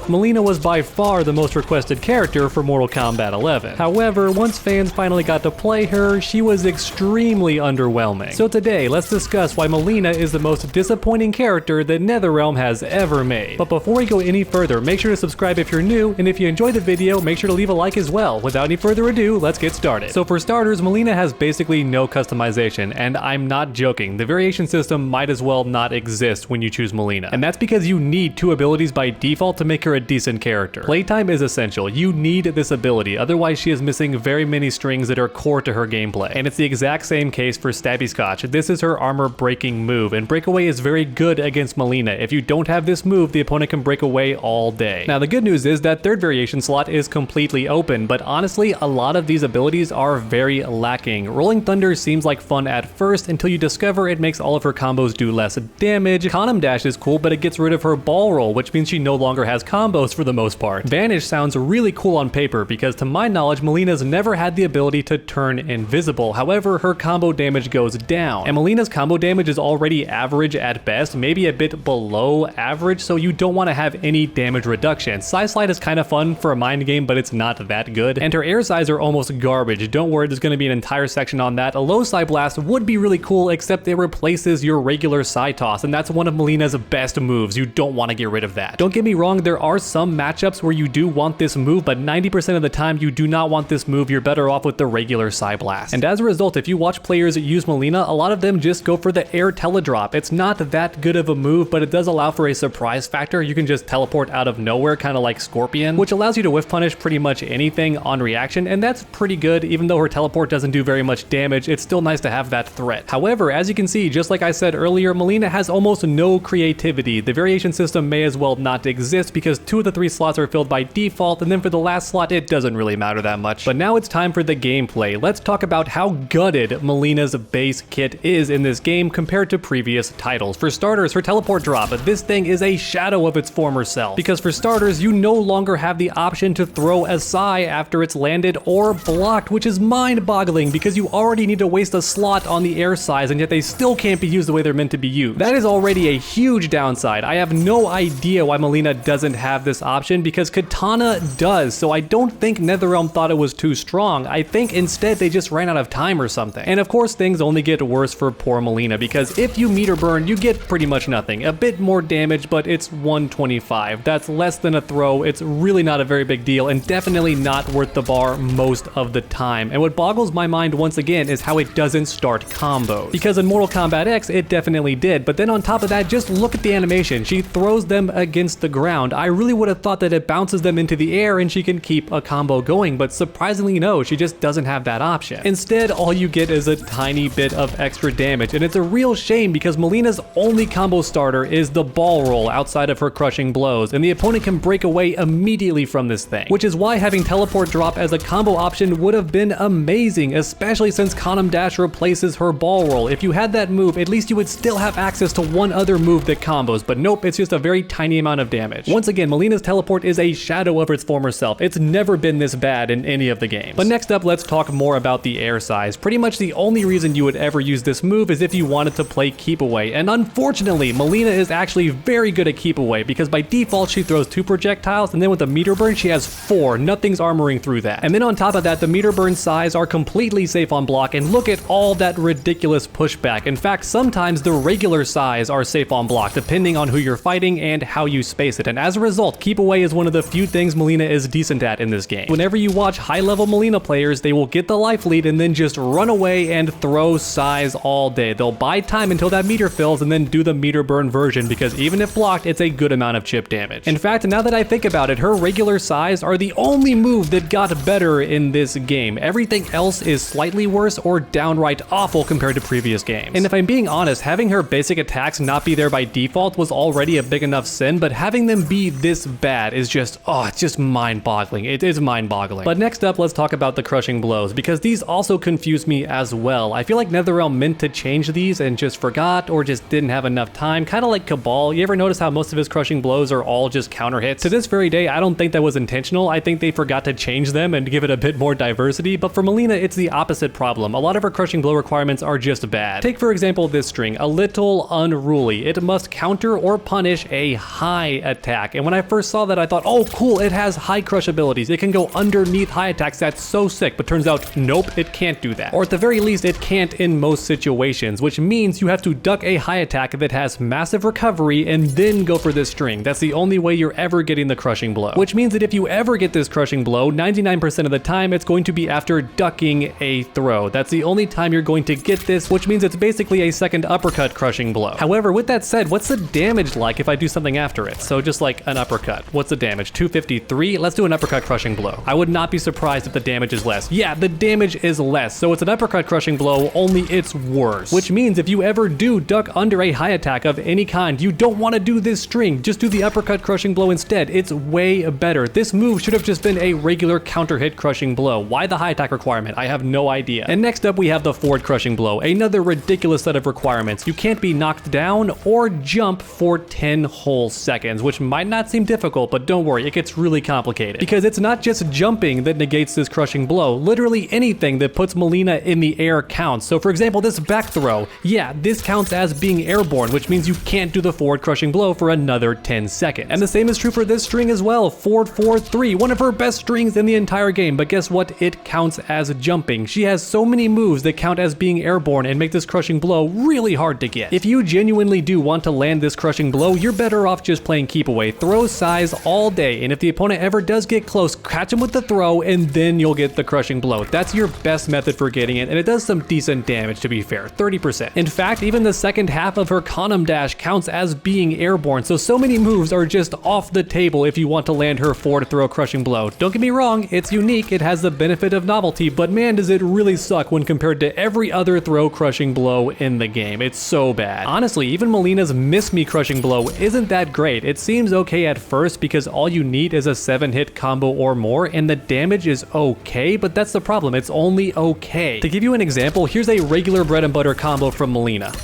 Mileena was by far the most requested character for Mortal Kombat 11. However, once fans finally got to play her, she was extremely underwhelming. So today, let's discuss why Mileena is the most disappointing character that NetherRealm has ever made. But before we go any further, make sure to subscribe if you're new, and if you enjoyed the video, make sure to leave a like as well. Without any further ado, let's get started. So for starters, Mileena has basically no customization, and I'm not joking. The variation system might as well not exist when you choose Mileena. And that's because you need two abilities by default to make her a decent character. Playtime is essential. You need this ability, otherwise she is missing very many strings that are core to her gameplay. And it's the exact same case for Stabby Scotch. This is her armor breaking move, and breakaway is very good against Mileena. If you don't have this move, the opponent can break away all day. Now the good news is that third variation slot is completely open, but honestly a lot of these abilities are very lacking. Rolling Thunder seems like fun at first until you discover it makes all of her combos do less damage. Condom Dash is cool, but it gets rid of her ball roll, which means she no longer has combos for the most part. Vanish sounds really cool on paper because to my knowledge Mileena's never had the ability to turn invisible. However, her combo damage goes down, and Mileena's combo damage is already average at best, maybe a bit below average, so you don't want to have any damage reduction. Side Slide is kind of fun for a mind game, but it's not that good, and her air sides are almost garbage. Don't worry, there's going to be an entire section on that. A low side blast would be really cool, except it replaces your regular side toss, and that's one of Mileena's best moves. You don't want to get rid of that. Don't get me wrong, there are some matchups where you do want this move, but 90% of the time you do not want this move. You're better off with the regular side blast. And as a result, if you watch players use Mileena, a lot of them just go for the air teledrop. It's not that good of a move, but it does allow for a surprise factor. You can just teleport out of nowhere, kind of like Scorpion, which allows you to whiff punish pretty much anything on reaction, and that's pretty good. Even though her teleport doesn't do very much damage, it's still nice to have that threat. However, as you can see, just like I said earlier, Mileena has almost no creativity. The variation system may as well not exist because 2 of the 3 slots are filled by default, and then for the last slot it doesn't really matter that much. But now it's time for the gameplay. Let's talk about how gutted Mileena's base kit is in this game compared to previous titles. For starters, her teleport drop. This thing is a shadow of its former self, because for starters, you no longer have the option to throw a Psy after it's landed or blocked, which is mind-boggling because you already need to waste a slot on the air size, and yet they still can't be used the way they're meant to be used. That is already a huge downside. I have no idea why Mileena doesn't have this option, because Katana does, so I don't think NetherRealm thought it was too strong. I think instead they just ran out of time or something. And of course things only get worse for poor Mileena, because if you meter burn, you get pretty much nothing. A bit more damage, but it's 125. That's less than a throw. It's really not a very big deal, and definitely not worth the bar most of the time. And what boggles my mind once again is how it doesn't start combos, because in Mortal Kombat X it definitely did, but then on top of that, just look at the animation. She throws them against the ground. I really would have thought that it bounces them into the air and she can keep a combo going, but surprisingly no, she just doesn't have that option. Instead, all you get is a tiny bit of extra damage, and it's a real shame because Mileena's only combo starter is the ball roll outside of her crushing blows, and the opponent can break away immediately from this thing, which is why having teleport drop as a combo option would have been amazing, especially since Condom Dash replaces her ball roll. If you had that move, at least you would still have access to one other move that combos, but nope, it's just a very tiny amount of damage. Once again, Mileena's teleport is a shadow of its former self. It's never been this bad in any of the games. But next up, let's talk more about the air size. Pretty much the only reason you would ever use this move is if you wanted to play keep away, and unfortunately Mileena is actually very good at keep away, because by default she throws 2 projectiles, and then with the meter burn she has 4. Nothing's armoring through that. And then on top of that, the meter burn size are completely safe on block, and look at all that ridiculous pushback. In fact, sometimes the regular size are safe on block depending on who you're fighting and how you space it, and as a result, keep away is one of the few things Mileena is decent at in this game. Whenever you watch high-level Mileena players, they will get the life lead and then just run away and throw size all day. They'll buy time until that meter fills and then do the meter burn version, because even if blocked, it's a good amount of chip damage. In fact, now that I think about it, her regular size are the only move that got better in this game. Everything else is slightly worse or downright awful compared to previous games. And if I'm being honest, having her basic attacks not be there by default was already a big enough sin, but having them be this bad is just, oh, it's just mind-boggling. It is mind-boggling. But next up, let's talk about the crushing blows, because these also confuse me as well. I feel like NetherRealm meant to change these and just forgot or just didn't have enough time, kind of like Cabal. You ever notice how most of his crushing blows are all just counter hits? To this very day, I don't think that was intentional. I think they forgot to change them and give it a bit more diversity, but for Mileena, it's the opposite problem. A lot of her crushing blow requirements are just bad. Take for example this string, a little unruly. It must counter or punish a high attack, and when I first saw that, I thought, oh cool, it has high crush abilities. It can go underneath high attacks. That's so sick. But turns out, nope, it can't do that. Or at the very least, it can't in most situations, which means you have to duck a high attack that has massive recovery and then go for this string. That's the only way you're ever getting the crushing blow. Which means that if you ever get this crushing blow, 99% of the time, it's going to be after ducking a throw. That's the only time you're going to get this, which means it's basically a second uppercut crushing blow. However, with that said, what's the damage like if I do something after it? So just like an uppercut. What's the damage? 253? Let's do an uppercut crushing blow. I would not be surprised if the damage is less. Yeah, the damage is less. So it's an uppercut crushing blow, only it's worse. Which means if you ever do duck under a high attack of any kind, you don't want to do this string. Just do the uppercut crushing blow instead. It's way better. This move should have just been a regular counter hit crushing blow. Why the high attack requirement? I have no idea. And next up we have the forward crushing blow. Another ridiculous set of requirements. You can't be knocked down or jump for 10 whole seconds, which might not seem difficult, but don't worry, it gets really complicated. Because it's not just jumping that negates this crushing blow. Literally anything that puts Mileena in the air counts. So for example, this back throw, yeah, this counts as being airborne, which means you can't do the forward crushing blow for another 10 seconds. And the same is true for this string as well, forward 4-3, one of her best strings in the entire game, but guess what? It counts as jumping. She has so many moves that count as being airborne and make this crushing blow really hard to get. If you genuinely do want to land this crushing blow, you're better off just playing keep away, throw size all day, and if the opponent ever does get close, catch him with the throw and then you'll get the crushing blow. That's your best method for getting it, and it does some decent damage, to be fair, 30%. In fact, even the second half of her condom dash counts as being airborne, so many moves are just off the table if you want to land her forward throw crushing blow. Don't get me wrong, it's unique, it has the benefit of novelty, but man does it really suck when compared to every other throw crushing blow in the game. It's so bad. Honestly, even Mileena's Miss Me crushing blow isn't that great. It seems okay at first because all you need is a 7-hit combo or more, and the damage is okay, but that's the problem, it's only okay. To give you an example, here's a regular bread and butter combo from Mileena.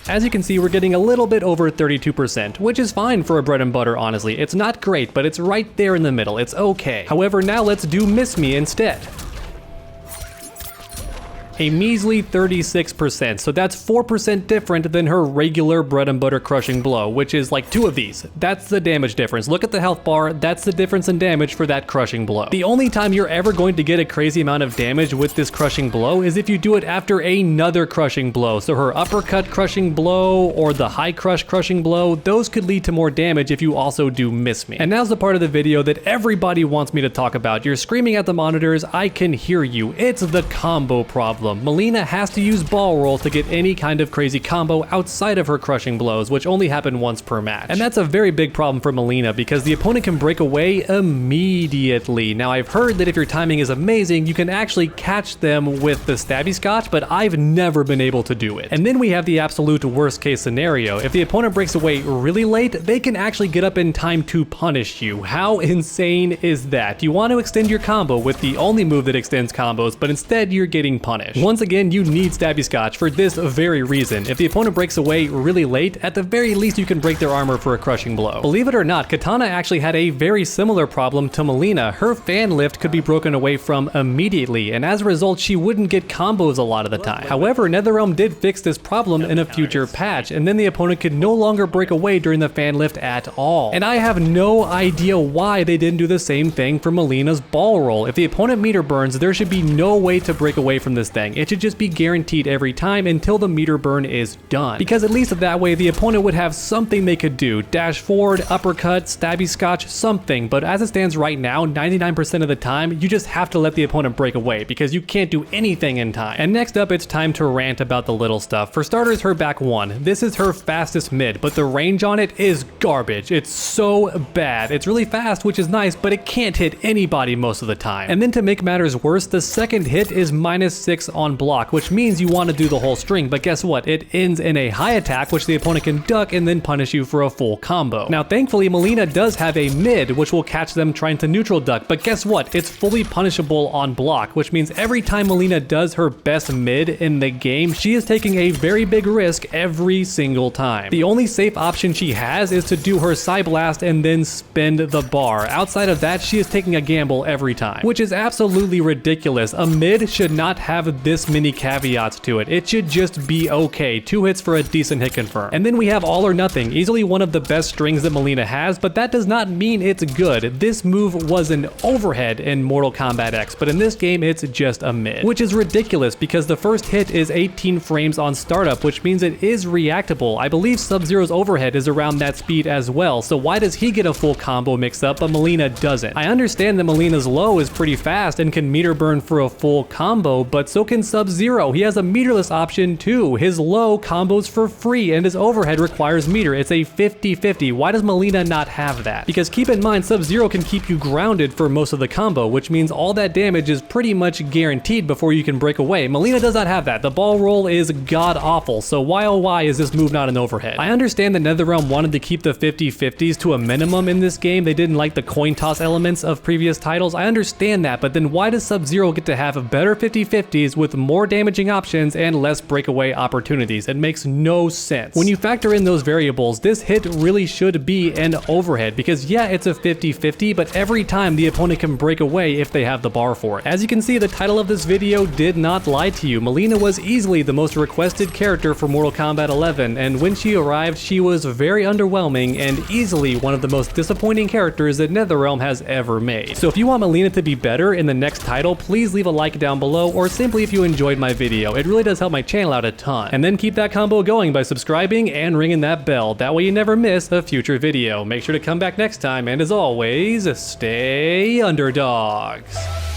As you can see, we're getting a little bit over 32%, which is fine for a bread and butter, honestly. It's not great, but it's right there in the middle. It's okay. However, now let's do Miss Me instead. A measly 36%, so that's 4% different than her regular bread and butter crushing blow, which is like 2 of these. That's the damage difference. Look at the health bar, that's the difference in damage for that crushing blow. The only time you're ever going to get a crazy amount of damage with this crushing blow is if you do it after another crushing blow. So her uppercut crushing blow or the high crush crushing blow, those could lead to more damage if you also do Miss Me. And now's the part of the video that everybody wants me to talk about. You're screaming at the monitors, I can hear you. It's the combo problem. Mileena has to use ball roll to get any kind of crazy combo outside of her crushing blows, which only happen once per match. And that's a very big problem for Mileena because the opponent can break away immediately. Now I've heard that if your timing is amazing, you can actually catch them with the stabby scotch, but I've never been able to do it. And then we have the absolute worst case scenario. If the opponent breaks away really late, they can actually get up in time to punish you. How insane is that? You want to extend your combo with the only move that extends combos, but instead you're getting punished. Once again, you need stabby scotch for this very reason. If the opponent breaks away really late, at the very least you can break their armor for a crushing blow. Believe it or not, Katana actually had a very similar problem to Mileena. Her fan lift could be broken away from immediately, and as a result she wouldn't get combos a lot of the time. However, NetherRealm did fix this problem in a future patch, and then the opponent could no longer break away during the fan lift at all. And I have no idea why they didn't do the same thing for Mileena's ball roll. If the opponent meter burns, there should be no way to break away from this thing. It should just be guaranteed every time until the meter burn is done. Because at least that way the opponent would have something they could do. Dash forward, uppercut, stabby scotch, something. But as it stands right now, 99% of the time, you just have to let the opponent break away because you can't do anything in time. And next up, it's time to rant about the little stuff. For starters, her back 1. This is her fastest mid, but the range on it is garbage. It's so bad. It's really fast, which is nice, but it can't hit anybody most of the time. And then to make matters worse, the second hit is -6 on block, which means you want to do the whole string, but guess what? It ends in a high attack, which the opponent can duck and then punish you for a full combo. Now, thankfully, Mileena does have a mid, which will catch them trying to neutral duck, but guess what? It's fully punishable on block, which means every time Mileena does her best mid in the game, she is taking a very big risk every single time. The only safe option she has is to do her Psy Blast and then spend the bar. Outside of that, she is taking a gamble every time, which is absolutely ridiculous. A mid should not have with this many caveats to it. It should just be okay. 2 hits for a decent hit confirm. And then we have All or Nothing, easily one of the best strings that Mileena has, but that does not mean it's good. This move was an overhead in Mortal Kombat X, but in this game it's just a mid, which is ridiculous because the first hit is 18 frames on startup, which means it is reactable. I believe Sub-Zero's overhead is around that speed as well, so why does he get a full combo mix up but Mileena doesn't? I understand that Mileena's low is pretty fast and can meter burn for a full combo, but so can Sub-Zero. He has a meterless option too. His low combos for free and his overhead requires meter. It's a 50-50. Why does Mileena not have that? Because keep in mind, Sub-Zero can keep you grounded for most of the combo, which means all that damage is pretty much guaranteed before you can break away. Mileena does not have that. The ball roll is god awful, so why oh why is this move not an overhead? I understand that NetherRealm wanted to keep the 50-50s to a minimum in this game. They didn't like the coin toss elements of previous titles. I understand that, but then why does Sub-Zero get to have better 50-50s with more damaging options and less breakaway opportunities? It makes no sense. When you factor in those variables, this hit really should be an overhead because yeah, it's a 50-50, but every time the opponent can break away if they have the bar for it. As you can see, the title of this video did not lie to you. Mileena was easily the most requested character for Mortal Kombat 11, and when she arrived, she was very underwhelming and easily one of the most disappointing characters that NetherRealm has ever made. So if you want Mileena to be better in the next title, please leave a like down below, or simply if you enjoyed my video. It really does help my channel out a ton. And then keep that combo going by subscribing and ringing that bell. That way you never miss a future video. Make sure to come back next time, and as always, stay underdogs.